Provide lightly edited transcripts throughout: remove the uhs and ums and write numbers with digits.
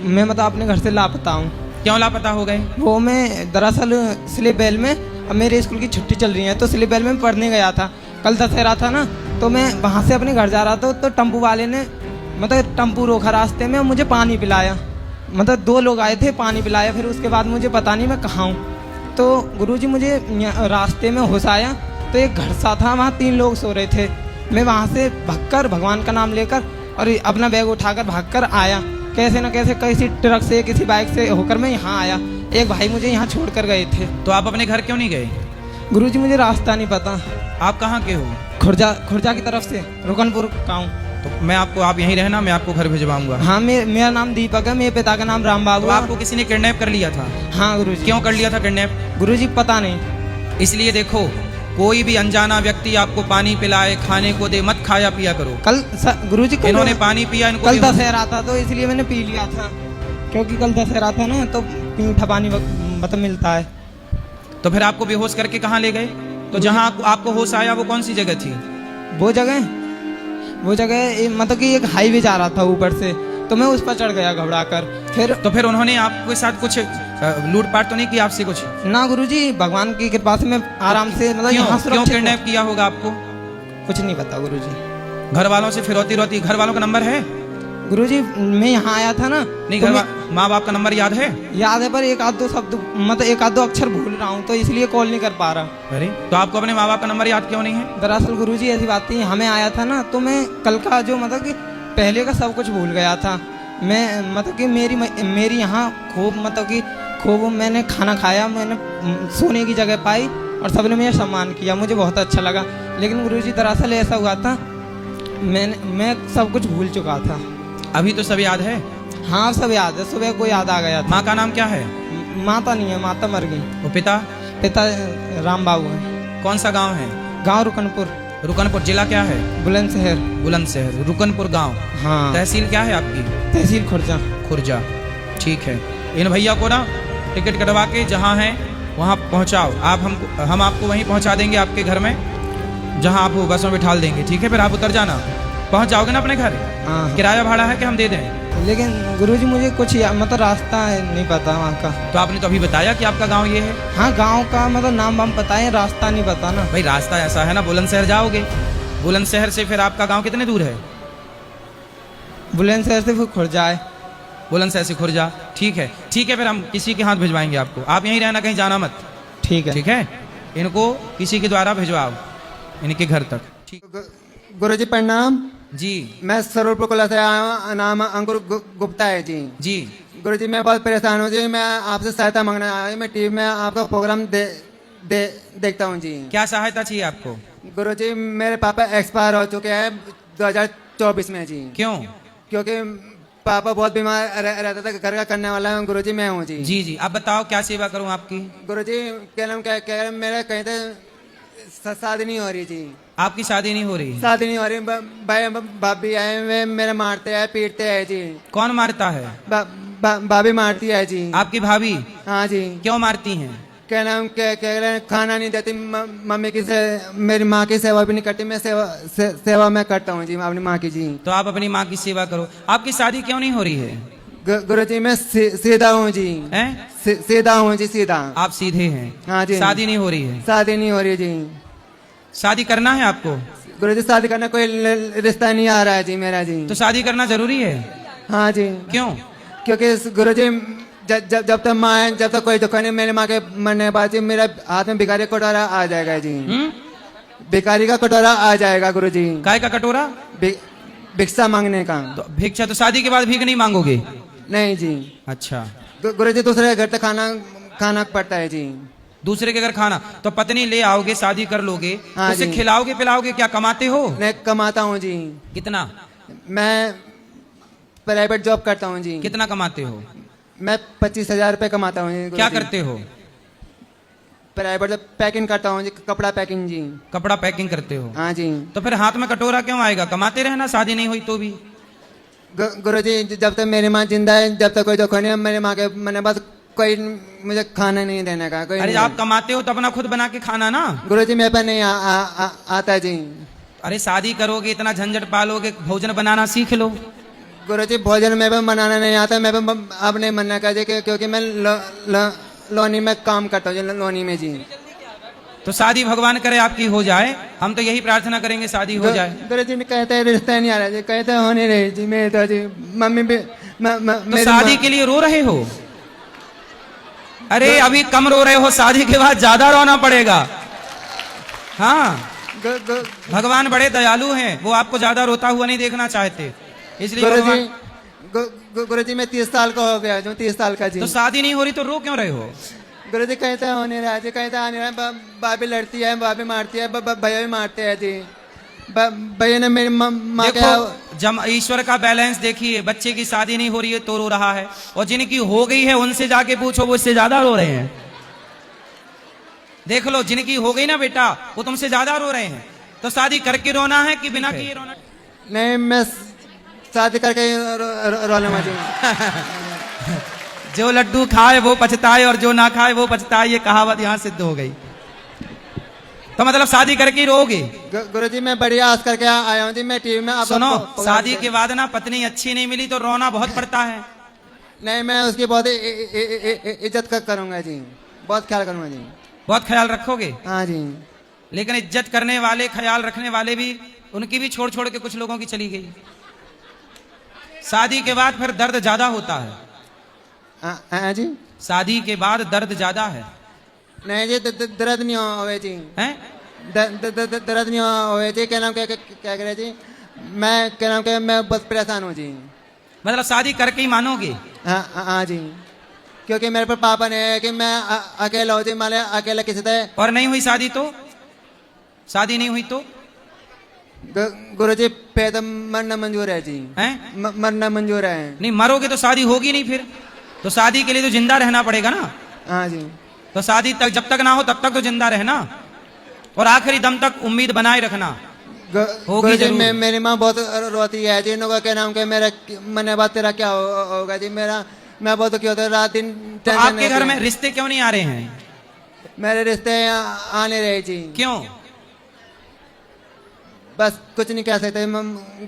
मैं मतलब अपने घर से लापता हूँ। क्यों लापता हो गए? वो मैं दरअसल स्लीप वेल में, अब मेरे स्कूल की छुट्टी चल रही है तो स्लीप वेल में पढ़ने गया था। कल दशहरा था ना, तो मैं वहाँ से अपने घर जा रहा था तो टेम्पू वाले ने मतलब टेम्पू रोका रास्ते में और मुझे पानी पिलाया। मतलब 2 लोग आए थे, पानी पिलाया। फिर उसके बाद मुझे पता नहीं मैं कहाँ हूँ। तो गुरुजी मुझे रास्ते में होश आया तो एक घर सा था, वहाँ 3 लोग सो रहे थे। मैं वहाँ से भागकर भगवान का नाम लेकर और अपना बैग उठाकर भागकर आया। कैसे न कैसे किसी ट्रक से किसी बाइक से होकर मैं यहाँ आया। एक भाई मुझे यहाँ छोड़ कर गए थे। तो आप अपने घर क्यों नहीं गए? गुरुजी मुझे रास्ता नहीं पता। आप कहाँ के हो? खुर्जा की तरफ से, रुकनपुर का हूँ। तो मैं आपको, आप यहीं रहना, मैं आपको घर भिजवाऊंगा। हाँ, मेरा नाम दीपक है, मेरे पिता का नाम राम बाबू तो है। आपको किसी ने किडनैप कर लिया था? हाँ गुरुजी। क्यों कर लिया था किडनैप? गुरुजी पता नहीं। इसलिए देखो, कोई भी अनजाना व्यक्ति आपको पानी पिलाए, खाने को दे, मत खाया पिया करो। गुरुजी इन्होंने पानी पिया, इनको कल दशहरा था तो इसलिए मैंने पी लिया था, क्योंकि कल दशहरा था ना तो मीठा पानी मतलब मिलता है। तो फिर आपको बेहोश करके कहाँ ले गए? तो जहाँ आपको होश आया वो कौन सी जगह थी? वो जगह मतलब कि एक हाईवे जा रहा था ऊपर से, तो मैं उस पर चढ़ गया घबरा कर। फिर उन्होंने आपके साथ कुछ लूटपाट तो नहीं की आपसे कुछ? ना गुरुजी, भगवान की कृपा से मैं आराम से मतलब यहाँ क्यों किडनैप किया होगा आपको? कुछ नहीं पता गुरुजी। घर वालों से फिरौती रोती, घर वालों का नंबर है? गुरुजी मैं यहाँ आया था ना, नहीं, तो माँ बाप का नंबर याद है? याद है, पर एक आध दो शब्द मतलब एक आध दो अक्षर भूल रहा हूँ, तो इसलिए कॉल नहीं कर पा रहा। अरे तो आपको अपने माँ बाप का नंबर याद क्यों नहीं है? दरअसल गुरुजी ऐसी बात थी, हमें आया था ना तो मैं कल का जो मतलब कि पहले का सब कुछ भूल गया था। मैं मतलब कि मेरी यहाँ खूब मैंने खाना खाया, मैंने सोने की जगह पाई और सबने मेरा सम्मान किया, मुझे बहुत अच्छा लगा। लेकिन गुरुजी दरअसल ऐसा हुआ था, मैं सब कुछ भूल चुका था। अभी तो सब याद है? हाँ सब याद है, सुबह को याद आ गया था। माँ का नाम क्या है? माता नहीं है, माता मर गई। वो पिता राम बाबू है। कौन सा गांव है? गांव रुकनपुर। रुकनपुर जिला क्या है? बुलंदशहर। रुकनपुर गांव। हाँ। तहसील क्या है आपकी? तहसील खुर्जा। ठीक है, इन भैया को ना टिकट कटवा के जहाँ है वहाँ पहुँचाओ। हम आपको वहीं पहुँचा देंगे आपके घर में, जहाँ आप बस में बिठा देंगे। ठीक है, फिर आप उतर जाना, पहुँच जाओगे ना अपने घर। हाँ। किराया भाड़ा है कि हम दे दें? लेकिन गुरुजी मुझे कुछ मतलब रास्ता नहीं पता वहाँ का। तो आपने तो अभी बताया कि आपका गांव ये है। हाँ, गांव का मतलब नाम वाम पता है, रास्ता नहीं पता ना। भाई रास्ता ऐसा है ना, बुलंदशहर जाओगे, बुलंदशहर से फिर आपका गांव कितने दूर है? बुलंदशहर से फिर खुर्जा है। बुलंदशहर से खुर्जा। ठीक है, फिर हम किसी के हाथ भिजवाएंगे आपको। आप यहीं रहना, कहीं जाना मत। ठीक है। इनको किसी के द्वारा भिजवाओ इनके घर तक। ठीक। गुरुजी प्रणाम जी। मैं सरूरपुर कोला से आया हूँ, नाम अंकुर गुप्ता है जी। गुरुजी मैं बहुत परेशान हूँ जी, मैं आपसे सहायता मांगने आया हूँ। मैं टीवी में आपका प्रोग्राम देखता हूँ जी। क्या सहायता चाहिए आपको? गुरुजी मेरे पापा एक्सपायर हो चुके हैं 2024 में जी। क्यों? क्योंकि पापा बहुत बीमार रहता था, घर का करने वाला है गुरुजी मैं हूँ जी। जी। अब बताओ क्या सेवा करूँ आपकी? गुरुजी क्या मेरा कहीं तो शादी नहीं हो रही जी। आपकी शादी नहीं हो रही? शादी नहीं हो रही, भाई भाभी आए वे मेरे मारते हैं पीटते हैं जी। कौन मारता है? भाभी मारती है जी। आपकी भाभी? हाँ जी। क्यों मारती हैं? क्या नाम क्या खाना नहीं देती, मम्मी की मेरी माँ की सेवा भी नहीं करती। मैं सेवा मैं करता हूँ जी अपनी माँ की जी। तो आप अपनी माँ की सेवा करो। आपकी शादी क्यों नहीं हो रही है? गुरुजी मैं सीधा हूँ जी। सीधा हूँ जी, सीधा। आप सीधे हैं? हाँ जी। शादी नहीं हो रही है? शादी नहीं हो रही जी। शादी करना है आपको? गुरुजी शादी करना कोई रिश्ता नहीं आ रहा है जी मेरा जी। तो शादी करना जरूरी है? हाँ जी। क्यों? क्योंकि गुरुजी जब तक माँ है, जब तक कोई दुख नहीं, मेरी माँ के मरने के बाद जी मेरा हाथ में भिखारी का कटोरा आ जाएगा जी। भिखारी का कटोरा आ जाएगा गुरुजी। काय का कटोरा? भिक्षा मांगने का। तो भिक्षा, तो शादी के बाद भीख नहीं मांगोगे? नहीं जी। अच्छा। गुरुजी दूसरे घर तक खाना पड़ता है जी। दूसरे के घर खाना? तो पत्नी ले आओगे, शादी कर लोगे, हाँ उसे जी। खिलाओगे पिलाओगे? क्या कमाते हो? मैं कमाता हूँ जी। कितना? मैं प्राइवेट जॉब करता हूँ जी। कितना कमाते हो? मैं 25,000 रुपये कमाता हूँ। क्या करते हो? प्राइवेट पैकिंग करता हूँ जी, कपड़ा पैकिंग जी। कपड़ा पैकिंग करते हो? हाँ जी। तो फिर हाथ में कटोरा क्यों आएगा? कमाते रहना, शादी नहीं हुई तो भी। गुरुजी जब तक मेरी माँ जिंदा है, जब तक कोई दुख नहीं है, मेरी माँ के मैंने बस कोई मुझे खाना नहीं देने का कोई। अरे आप कमाते हो तो अपना खुद बना के खाना ना। गुरुजी मेरे पर नहीं आता जी। अरे शादी करोगे, इतना झंझट पालोगे, भोजन बनाना सीख लो। गुरुजी भोजन में भी बनाना नहीं आता, मैं भी अब नहीं मना कर क्योंकि मैं लोनी में काम करता हूँ, लोनी में जी। तो शादी भगवान करे आपकी हो जाए, हम तो यही प्रार्थना करेंगे शादी हो जाए। गुरुजी ने कहते हैं रिश्ता नहीं आ रहा जी, कहते हैं हो नहीं रही जी। मेरे तो जी मम्मी भी तो शादी के लिए रो रहे हो? अरे अभी कम रो रहे हो, शादी के बाद ज्यादा रोना पड़ेगा। हाँ, भगवान बड़े दयालु हैं, वो आपको ज्यादा रोता हुआ नहीं देखना चाहते, इसलिए भगवान। गुरुजी मैं 30 साल का हो गया जो, 30 साल का जी। तो शादी नहीं हो रही तो रो क्यों रहे हो? गुरुजी कहते हैं होने रहा जी, कहते आने रहा, बाबी लड़ती है, बाबी मारती है, भैया भी मारते हैं जी। भैया ने मेरी माँ जब ईश्वर का बैलेंस देखिए, बच्चे की शादी नहीं हो रही है तो रो रहा है, और जिनकी हो गई है उनसे जाके पूछो, वो इससे ज्यादा रो रहे हैं। देख लो, जिनकी हो गई ना बेटा, वो तुमसे ज्यादा रो रहे हैं। तो शादी करके रोना है कि बिना किए रोना? नहीं, मैं शादी करके रोने वाली। जो लड्डू खाए वो पछताए और जो ना खाए वो पछताए, ये कहावत यहाँ सिद्ध हो गई। तो मतलब शादी करके रोगे? गुरुजी मैं बड़ी आस करके आया हूँ जी, मैं टीवी में। सुनो, शादी के बाद ना पत्नी अच्छी नहीं मिली तो रोना बहुत पड़ता है। नहीं, मैं उसकी बहुत इज्जत करूंगा जी, बहुत ख्याल करूंगा जी। बहुत ख्याल रखोगे? हाँ जी। लेकिन इज्जत करने वाले, ख्याल रखने वाले भी, उनकी भी छोड़ छोड़ के कुछ लोगों की चली गई। शादी के बाद फिर दर्द ज्यादा होता है। हाँ जी। शादी के बाद दर्द ज्यादा है। नहीं जी, दर्द नहीं होवे जी। हैं? दर्द नहीं होवे जी। क्या नाम क्या करे जी? मैं क्या नाम क्या, मैं बस परेशान हूँ जी। मतलब शादी करके ही मानोगे? हाँ जी, क्योंकि मेरे पर पापा ने है कि मैं अकेला हो जी, माले अकेला किसी तरह। और नहीं हुई शादी तो? शादी नहीं हुई तो? गुरुजी पे तो मरना मंजूर है जी। हैं? मरना मंजूर है। नहीं, मरोगे तो शादी होगी नहीं फिर। तो शादी के लिए तो जिंदा रहना पड़ेगा ना। हाँ जी। तो शादी तक जब तक ना हो तब तक तो जिंदा रहना, और आखिरी दम तक उम्मीद बनाए रखना। होगी जरूर। मेरी माँ बहुत रोती है जी, इनका क्या नाम के मेरा मने बात तेरा क्या होगा जी। मेरा मैं बहुत क्यों होता रात दिन। तो आपके घर में रिश्ते क्यों नहीं आ रहे हैं? मेरे रिश्ते आने रहे जी। क्यों? बस कुछ नहीं कह सकते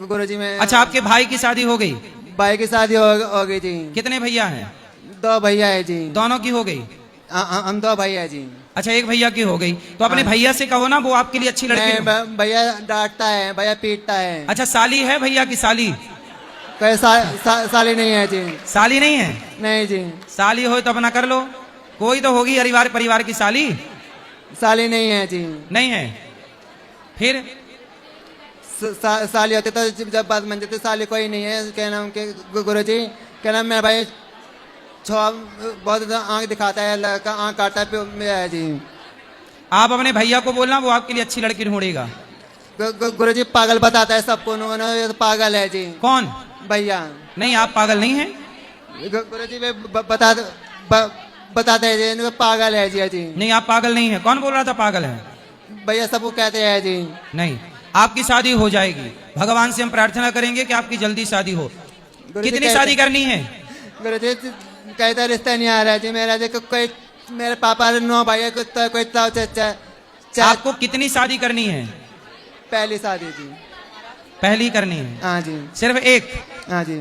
गुरुजी में। अच्छा, आपके भाई की शादी हो गई? भाई की शादी हो गई जी। कितने भैया हैं? 2 भैया है जी। दोनों की हो गई? हम 2 भैया है जी। अच्छा, एक भैया की हो गई तो अपने भैया से कहो ना, वो आपके लिए अच्छी लड़की। भैया डांटता है, भैया पीटता है। अच्छा, साली है भैया की? साली कोई साली नहीं है जी। साली नहीं है? नहीं जी। साली हो तो अपना कर लो, कोई तो होगी परिवार की साली। साली नहीं है जी। नहीं है? फिर साली होती तो जब बात बन जाती, साली कोई नहीं है। क्या नाम के गुरुजी, क्या नाम मेरा भाई बहुत आंख दिखाता है, लड़का आंख काटता है जी। आप अपने भैया को बोलना, वो आपके लिए अच्छी लड़की ढूंढेगा। गुरुजी पागल बताता है सबको, ये तो पागल है जी। कौन? भैया। नहीं, आप पागल नहीं हैं। गुरुजी बताते हैं जी, पागल है जी। नहीं, आप पागल नहीं है। कौन बोल रहा था पागल है? भैया सबको कहते हैं जी। नहीं, आपकी शादी हो जाएगी। भगवान से हम प्रार्थना करेंगे कि आपकी जल्दी शादी हो। कितनी शादी करनी है? गुरुजी कहता रिश्ता नहीं आ रहा है जी मेरा जी। कोई मेरे पापा 9 भाई, कोई आपको कितनी शादी करनी है? पहली शादी जी। पहली करनी है? हाँ जी। सिर्फ एक? हाँ जी।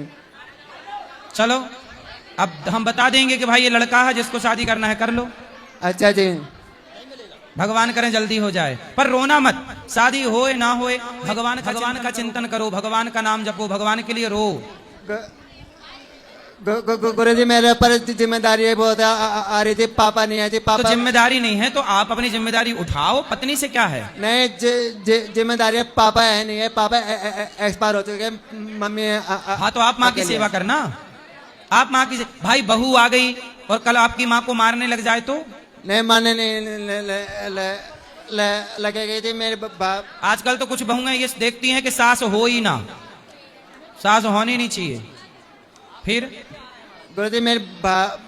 चलो, अब हम बता देंगे कि भाई ये लड़का है जिसको शादी करना है, कर लो। अच्छा जी। भगवान करें जल्दी हो जाए, पर रोना मत। शादी होए ना होए, भगवान का चिंतन करो, भगवान का नाम जपो, भगवान के लिए रो। गुरुजी मेरे पर जिम्मेदारी है बहुत आ रही थी, पापा नहीं है जी। पापा तो जिम्मेदारी नहीं है तो आप अपनी जिम्मेदारी उठाओ, पत्नी से क्या है? नहीं, जिम्मेदारी है, पापा है नहीं है, पापा एक्सपायर हो चुके हैं, मम्मी हाँ, तो आप माँ की सेवा करना। आप माँ की भाई बहू आ गई और कल आपकी माँ को मारने लग जाए तो? नहीं, मारने नहीं लगेगी थी मेरे बाप। आजकल तो कुछ बहुएं ये देखती हैं कि सास हो ही ना, सास होनी नहीं चाहिए। फिर गुरुजी मेरी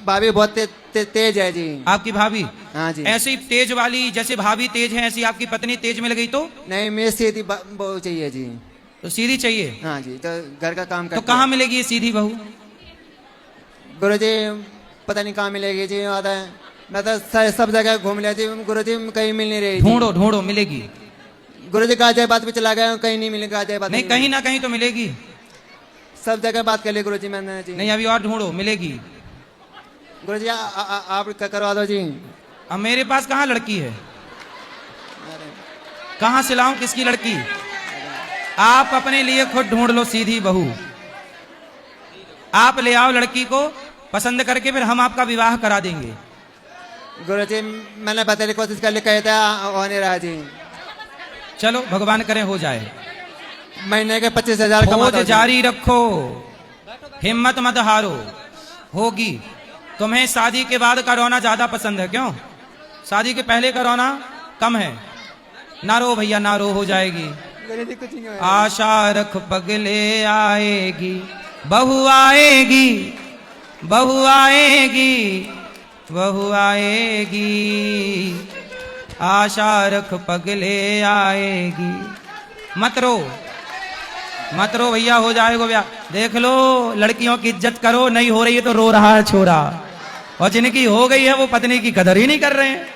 भाभी बहुत तेज है जी। आपकी भाभी? हाँ जी। ऐसी तेज वाली, जैसे भाभी तेज है ऐसी आपकी पत्नी तेज में लगी तो? नहीं, मेरी सीधी बहू चाहिए जी। तो सीधी चाहिए? हाँ जी, तो घर का काम तो कहाँ मिलेगी ये सीधी बहू? गुरुजी पता नहीं कहाँ मिलेगी जी। आता है मैं तो सब जगह घूम लिया जी, गुरुजी कहीं मिल नहीं रही। ढूंढो मिलेगी। गुरुजी गाजियाबाद भी चला गया, कहीं नहीं मिलेगी गाजियाबाद। नहीं, कहीं ना कहीं तो मिलेगी। सब जगह बात कर ली गुरुजी मैंने जी। नहीं, अभी और ढूंढो, मिलेगी। गुरुजी आप करवा दो जी। अब मेरे पास कहाँ लड़की है, कहाँ से लाऊं, किसकी लड़की? आप अपने लिए खुद ढूंढ लो सीधी बहू, आप ले आओ लड़की को पसंद करके, फिर हम आपका विवाह करा देंगे। गुरुजी मैंने बताने की कोशिश कर ली, कहता हो नहीं रहा जी। चलो भगवान करे हो जाए। महीने के 25,000 खोज कमाता हूँ जी। जारी रखो, हिम्मत मत हारो, होगी। तुम्हें शादी के बाद का रोना ज्यादा पसंद है, क्यों? शादी के पहले का रोना कम है। ना रो भैया, ना रो, हो जाएगी। गुरुजी कुछ नहीं है। आशा रख पगले आएगी, बहू आएगी, बहू आएगी, बहू आएगी, आशा रख पगले आएगी। मत रो, मत रो भैया, हो जाएगा भैया। देख लो, लड़कियों की इज्जत करो, नहीं हो रही है तो रो रहा है छोरा, और जिनकी हो गई है वो पत्नी की कदर ही नहीं कर रहे हैं।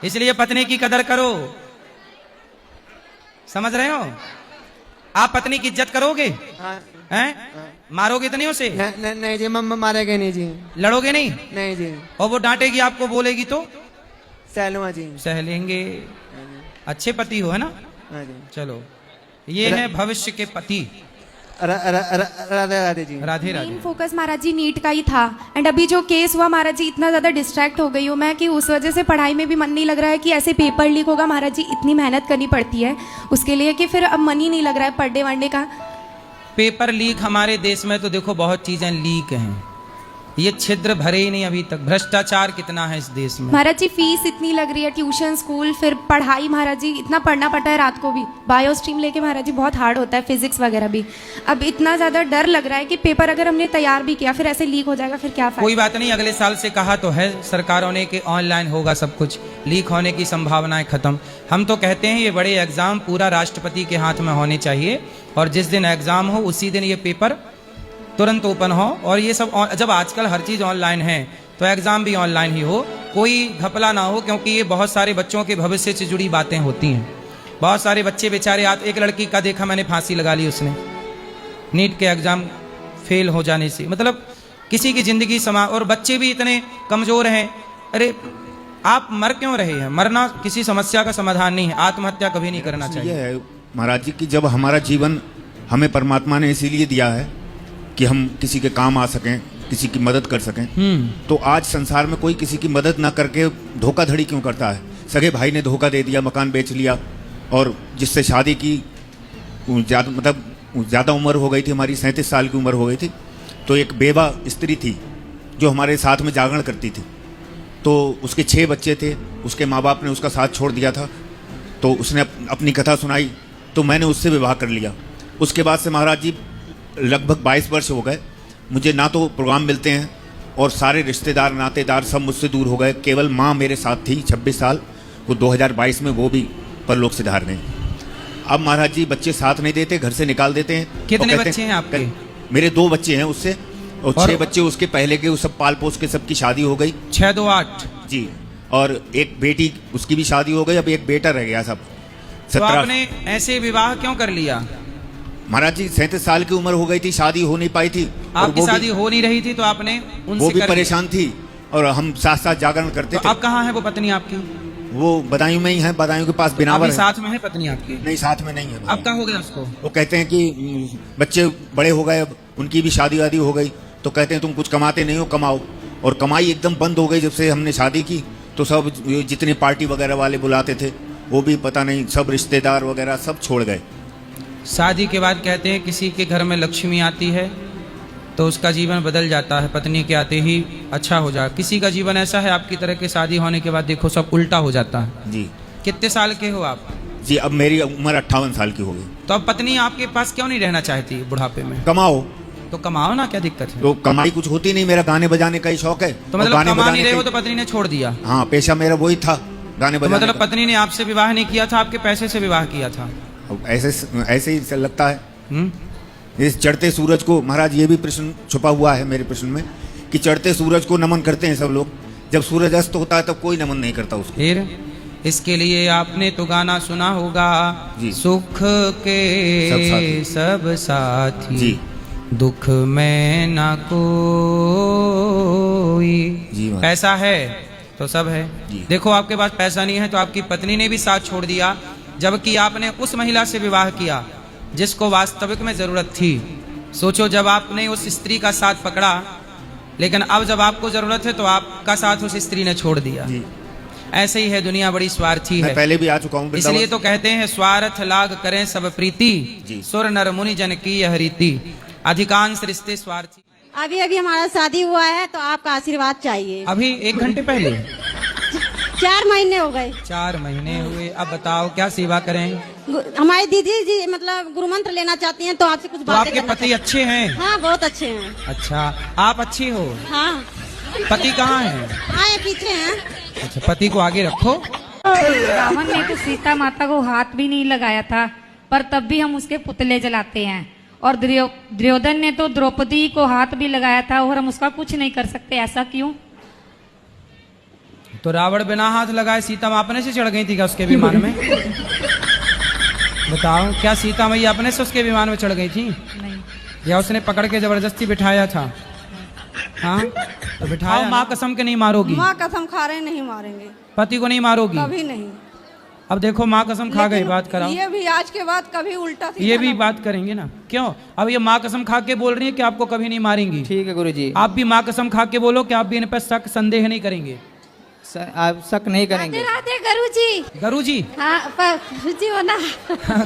इसलिए पत्नी की कदर करो, समझ रहे हो? आप पत्नी की इज्जत करोगे? हाँ। हैं? मारोगे तो नहीं उसे? नहीं जी, मारेगे नहीं जी। लड़ोगे नहीं? नहीं जी। और वो डांटेगी आपको, बोलेगी तो सहलुआ जी। सह लेंगे। अच्छे पति हो, है ना? हाँ जी। चलो, ये है भविष्य के पति। राधे राधे जी। राधे राधे। मेन फोकस महाराज जी नीट का ही था। एंड अभी जो केस हुआ महाराज जी, इतना ज़्यादा डिस्ट्रैक्ट हो गई हूँ मैं कि उस वजह से पढ़ाई में भी मन नहीं लग रहा है कि ऐसे पेपर लीक होगा। महाराज जी इतनी मेहनत करनी पड़ती है उसके लिए कि फिर अब मन ही नहीं लग रहा है पढ़ने वढ़ने का। पेपर लीक हमारे देश में तो देखो बहुत चीजें लीक हैं, ये छिद्र भरे ही नहीं अभी तक। भ्रष्टाचार कितना है इस देश में। महाराज जी फीस इतनी लग रही है, ट्यूशन स्कूल, फिर पढ़ाई महाराज जी इतना पढ़ना पड़ता है रात को भी। बायो स्ट्रीम लेके महाराज जी बहुत हार्ड होता है, फिजिक्स वगैरह भी। अब इतना ज़्यादा डर लग रहा है कि पेपर अगर हमने तैयार भी किया फिर ऐसे लीक हो जाएगा, फिर क्या फायदा। कोई बात नहीं, अगले साल से कहा तो है सरकारों ने कि ऑनलाइन होगा सब कुछ, लीक होने की संभावनाएं खत्म। हम तो कहते हैं ये बड़े एग्जाम पूरा राष्ट्रपति के हाथ में होने चाहिए, और जिस दिन एग्जाम हो उसी दिन ये पेपर तुरंत ओपन हो। और ये सब जब आजकल हर चीज़ ऑनलाइन है तो एग्ज़ाम भी ऑनलाइन ही हो, कोई घपला ना हो, क्योंकि ये बहुत सारे बच्चों के भविष्य से जुड़ी बातें होती हैं। बहुत सारे बच्चे बेचारे, एक लड़की का देखा मैंने, फांसी लगा ली उसने नीट के एग्ज़ाम फेल हो जाने से। मतलब किसी की ज़िंदगी और बच्चे भी इतने कमज़ोर हैं। अरे आप मर क्यों रहे हैं? मरना किसी समस्या का समाधान नहीं है, आत्महत्या कभी नहीं करना चाहिए। ये है महाराज जी कि जब हमारा जीवन हमें परमात्मा ने इसीलिए दिया है कि हम किसी के काम आ सकें, किसी की मदद कर सकें, तो आज संसार में कोई किसी की मदद ना करके धोखाधड़ी क्यों करता है? सगे भाई ने धोखा दे दिया, मकान बेच लिया, और जिससे शादी की ज़्यादा उम्र हो गई थी, हमारी 37 साल की उम्र हो गई थी, तो एक बेवा स्त्री थी जो हमारे साथ में जागरण करती थी। तो उसके 6 बच्चे थे, उसके माँ बाप ने उसका साथ छोड़ दिया था, तो उसने अपनी कथा सुनाई, तो मैंने उससे विवाह कर लिया। उसके बाद से महाराज जी लगभग 22 वर्ष हो गए, मुझे ना तो प्रोग्राम मिलते हैं, और सारे रिश्तेदार नातेदार सब मुझसे दूर हो गए। केवल माँ मेरे साथ थी 26 साल, वो 2022 में वो भी परलोक सिधार गए। अब महाराज जी बच्चे साथ नहीं देते, घर से निकाल देते हैं। कितने बच्चे हैं आपके? मेरे 2 बच्चे हैं उससे, और 6 बच्चे उसके पहले के, वो सब पाल पोस के सबकी शादी हो गई। 6, 2, 8 जी। और एक बेटी, उसकी भी शादी हो गई, अब एक बेटा रह गया सब। तो आपने ऐसे विवाह क्यों कर लिया? महाराज जी 37 साल की उम्र हो गई थी, शादी हो नहीं पाई थी। आपकी शादी हो नहीं रही थी तो आपने उनसे वो भी परेशान थी, और हम साथ साथ जागरण करते थे। अब कहाँ है वो पत्नी आपकी? वो बदायूं में ही है, बदायूं के पास बिनावर है। साथ में है पत्नी आपकी? नहीं, साथ में नहीं है। अब क्या हो गया उसको? वो कहते हैं कि बच्चे बड़े हो गए, अब उनकी भी शादी वादी हो गई, तो कहते हैं तुम कुछ कमाते नहीं हो, कमाओ। और कमाई एकदम बंद हो गई जब से हमने शादी की। तो सब जितने पार्टी वगैरह वाले बुलाते थे वो भी पता नहीं, सब रिश्तेदार वगैरह सब छोड़ गए। शादी के बाद कहते हैं किसी के घर में लक्ष्मी आती है तो उसका जीवन बदल जाता है, पत्नी के आते ही अच्छा हो जाए। किसी का जीवन ऐसा है आपकी तरह के, शादी होने के बाद देखो सब उल्टा हो जाता है। जी। कितने साल के हो आप? जी अब मेरी उम्र 58 साल की हो गई। तो अब पत्नी आपके पास क्यों नहीं रहना चाहती बुढ़ापे में? कमाओ तो कमाओ ना, क्या दिक्कत है? तो कमाई कुछ होती नहीं, मेरा गाने बजाने का ही शौक है। तो मतलब कमा नहीं रहे हो तो पत्नी ने छोड़ दिया? हाँ, पेशा मेरा वही था, गाने बजाने। मतलब पत्नी ने आपसे विवाह नहीं किया था, आपके पैसे से विवाह किया था? ऐसे ही लगता है। इस चढ़ते सूरज को, महाराज ये भी प्रश्न छुपा हुआ है मेरे प्रश्न में, कि चढ़ते सूरज को नमन करते हैं सब लोग, जब सूरज अस्त होता है तब कोई नमन नहीं करता उसको। फिर इसके लिए आपने तो गाना सुना होगा, जी। सुख के सब साथी जी। दुख में ना कोई। जी महाराज। पैसा है तो सब है। जी। देखो आपके पास पैसा नहीं है तो आपकी पत्नी ने भी साथ छोड़ दिया, जबकि आपने उस महिला से विवाह किया जिसको वास्तविक में जरूरत थी। सोचो, जब आपने उस स्त्री का साथ पकड़ा, लेकिन अब जब आपको जरूरत है तो आपका साथ उस स्त्री ने छोड़ दिया। जी। ऐसे ही है दुनिया, बड़ी स्वार्थी मैं है। पहले भी आ चुका हूँ वृंदावन। इसलिए तो कहते हैं स्वार्थ लाग करें सब प्रीति, जी। सुर नर मुनि जन की यह रीति। अधिकांश रिश्ते स्वार्थी। अभी अभी हमारा शादी हुआ है तो आपका आशीर्वाद चाहिए। अभी 1 घंटे पहले 4 महीने हो गए। 4 महीने हुए। अब बताओ क्या सेवा करें? हमारी दीदी जी मतलब गुरु मंत्र लेना चाहती हैं तो आपसे कुछ तो बातें आपके करना पति अच्छे हैं? चाहती- हाँ, बहुत अच्छे हैं। अच्छा, आप अच्छी हो? हाँ, पति कहाँ है? आए पीछे हैं। अच्छा, पति को आगे रखो। रावण ने तो सीता माता को हाथ भी नहीं लगाया था, पर तब भी हम उसके पुतले जलाते हैं। और दुर्योधन ने तो द्रौपदी को हाथ भी लगाया था और हम उसका कुछ नहीं कर सकते, ऐसा क्यों? तो रावण बिना हाथ लगाए सीता माँ अपने से चढ़ गई थी क्या उसके विमान में? बताओ, क्या सीता मैया अपने से उसके विमान में चढ़ गई थी? नहीं। या उसने पकड़ के जबरदस्ती बिठाया था? हाँ, तो बिठाओ। माँ कसम के नहीं मारोगी? माँ कसम खा रहे नहीं मारेंगे, पति को नहीं मारोगी? कभी नहीं। अब देखो, माँ कसम खा गई, बात कराओ। ये भी आज के बाद कभी उल्टा ये भी बात करेंगे ना, क्यों? अब ये माँ कसम खा के बोल रही है कि आपको कभी नहीं मारेंगी। ठीक है गुरुजी, आप भी माँ कसम खा के बोलो कि आप भी इन पर शक संदेह नहीं करेंगे। आप शक नहीं करेंगे। राधे गुरुजी। गुरुजी? हाँ, पर गुरुजी हो ना।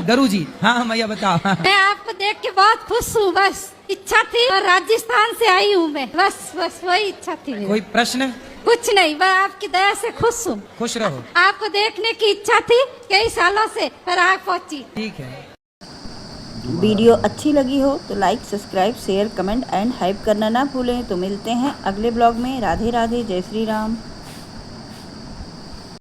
गुरुजी, हाँ मैया बताओ। मैं आपको देख के बहुत खुश हूँ, बस इच्छा थी और राजस्थान से आई हूँ मैं, बस वही इच्छा थी मेरी। कोई प्रश्न? कुछ नहीं, मैं आपकी दया से खुश हूँ। खुश रहो। आपको देखने की इच्छा थी कई सालों से, पर आ पहुँची। ठीक है। वीडियो अच्छी लगी हो तो like, subscribe, share, comment and hype करना ना भूलें। तो मिलते हैं अगले ब्लॉग में। राधे राधे, जय श्री राम।